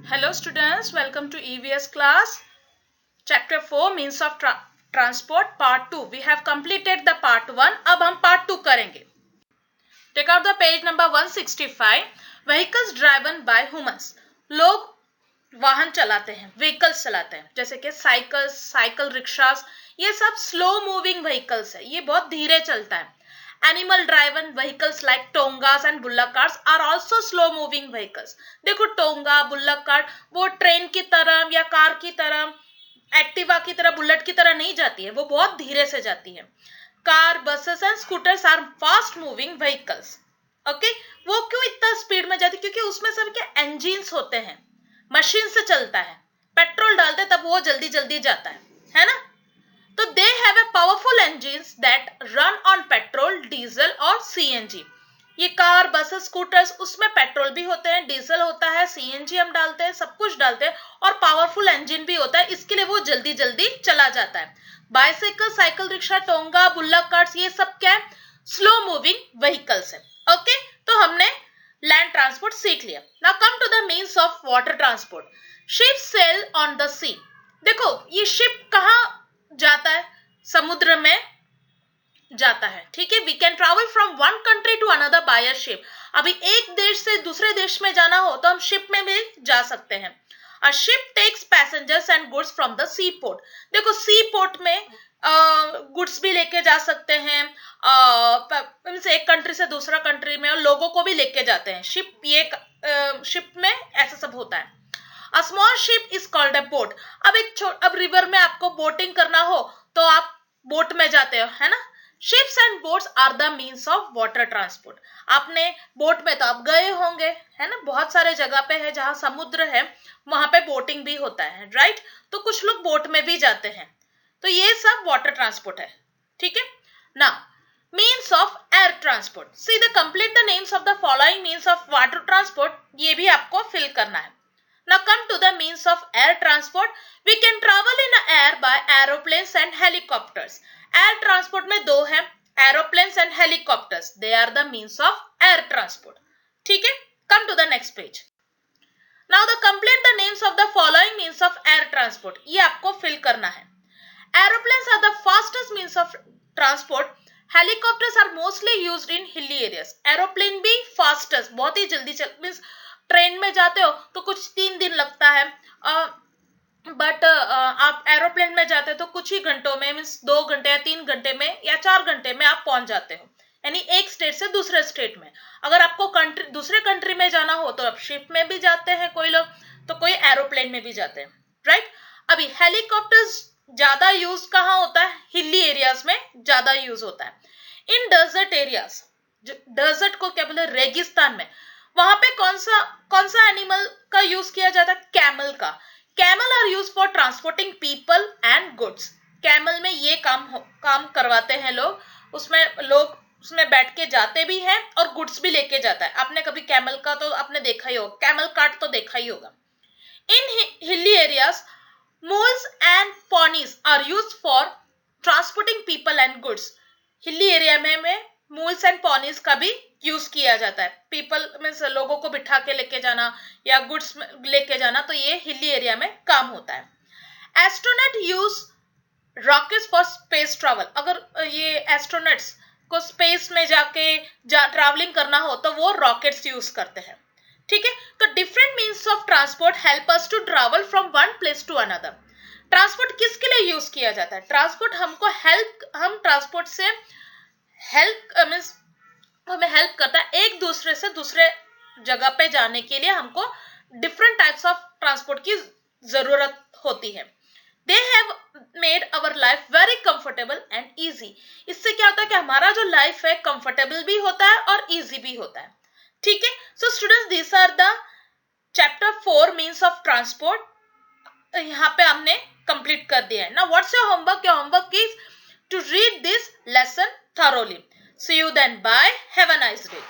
Hello students, welcome to EVS class. Chapter 4 means of transport part 2. We have completed the part 1. अब हम part 2 करेंगे. Take out the page number 165. Vehicles driven by humans. लोग वाहन चलाते हैं, vehicles चलाते हैं, जैसे कि साइकिल रिक्शास, ये सब स्लो मूविंग व्हीकल्स है. ये बहुत धीरे चलता है. Animal driven vehicles like tongas and bullock carts are also slow moving vehicles. देखो टोंगा, बुल्लक कार्ट वो ट्रेन की तरह या कार की तरह, एक्टिवा की तरह, बुलेट की तरह नहीं जाती है, वो बहुत धीरे से जाती है. Car, buses and scooters are fast moving vehicles. Okay, वो क्यों इतना स्पीड में जाती है? क्योंकि उसमें सब के इंजिन्स होते हैं, मशीन से चलता है. पेट्रोल डालते तब वो जल्दी जल्दी जाता है ना. तो they have a powerful engines that run on petrol, diesel और सीएनजी. ये कार, बसेस, स्कूटर्स, उसमें पेट्रोल भी होते हैं, डीजल होता है, सीएनजी हम डालते हैं, सब कुछ डालते हैं और पावरफुल इंजन भी होता है. इसके लिए वो जल्दी जल्दी चला जाता है. Bicycle, cycle rickshaw, tonga, bullock carts, ये सब क्या है? स्लो मूविंग व्हीकल्स है. ओके, तो हमने लैंड ट्रांसपोर्ट सीख लिया. Now come to the means of water transport. Ship sail on the sea. देखो ये शिप कहाँ जाता है? समुद्र में जाता है. ठीक है, we can travel from one country to another by a ship. अभी एक देश से दूसरे देश में जाना हो तो हम शिप में भी जा सकते हैं. A ship takes passengers and goods from the sea port. देखो सी पोर्ट में गुड्स भी लेके जा सकते हैं, एक कंट्री से दूसरा कंट्री में, और लोगों को भी लेके जाते हैं. शिप में ऐसा सब होता है. A small ship is called a boat. अब रिवर में आपको बोटिंग करना हो तो आप बोट में जाते हो, है ना. Ships and boats are the means of water transport. आपने बोट में तो आप गए होंगे, है ना. बहुत सारे जगह पे है जहां समुद्र है, वहां पे बोटिंग भी होता है, राइट. तो कुछ लोग बोट में भी जाते हैं. तो ये सब वाटर ट्रांसपोर्ट है. ठीक है. Now means of air transport. See the complete the names of the following means of water transport. ये भी आपको फिल करना है. Now come to the means of air transport. We can travel in air by aeroplanes and helicopters. Air transport में दो हैं, aeroplanes and helicopters. They are the means of air transport. ठीक है. Come to the next page. Now the complete the names of the following means of air transport. ये आपको fill करना है. Aeroplanes are the fastest means of transport. Helicopters are mostly used in hilly areas. Aeroplane भी fastest, बहुत ही जल्दी means train में जाते हो तो कुछ 3 दिन लगता है, बट आप एरोप्लेन में जाते हो तो कुछ ही घंटों में, मीन्स 2 घंटे या 3 घंटे में या 4 घंटे में आप पहुंच जाते हो, यानी एक स्टेट से दूसरे स्टेट में. अगर आपको दूसरे कंट्री में जाना हो तो आप शिप में भी जाते हैं कोई लोग, तो कोई एरोप्लेन में भी जाते हैं, राइट. अभी हेलीकॉप्टर्स ज्यादा यूज कहाँ होता है? हिली एरियाज में ज्यादा यूज होता है. इन डेजर्ट एरियाज, डेजर्ट को क्या बोले, रेगिस्तान में, वहां पे कौन सा एनिमल का यूज किया जाता है? कैमल का. Camel are use for transporting people and goods. Camel में ये काम करवाते हैं लोग. लोग उसमें बैठ के जाते भी हैं और गुड्स भी लेके जाता है. आपने कभी कैमल का तो आपने देखा ही होगा, कैमल कार्ट तो देखा ही होगा. In hilly areas mules and ponies are used for transporting people and goods. Hilly area में mules and ponies का भी यूज किया जाता है. पीपल मीन्स लोगों को बिठा के लेके जाना या गुड्स लेके जाना, तो ये हिली एरिया में काम होता है. Astronaut use rockets for space travel. अगर ये एस्ट्रोनॉट्स को स्पेस में जाके ट्रैवलिंग करना हो तो वो रॉकेट्स यूज करते हैं. ठीक है. तो different means of transport help us to travel from one place to another. Transport किसके लिए यूज किया जाता है? ट्रांसपोर्ट हम ट्रांसपोर्ट से मीन्स हमें हेल्प करता है एक दूसरे से दूसरे जगह पे जाने के लिए. हमको डिफरेंट टाइप्स ऑफ ट्रांसपोर्ट की जरूरत होती है. They have made our life very comfortable and easy. इससे क्या होता है कि हमारा जो लाइफ है कंफर्टेबल भी होता है और इजी भी होता है. ठीक है. So students, this are the chapter 4 means of transport. यहाँ पे हमने कंप्लीट कर दिया है. Now what's your homework? Your homework is to read this lesson thoroughly. See you then. Bye. Have a nice day.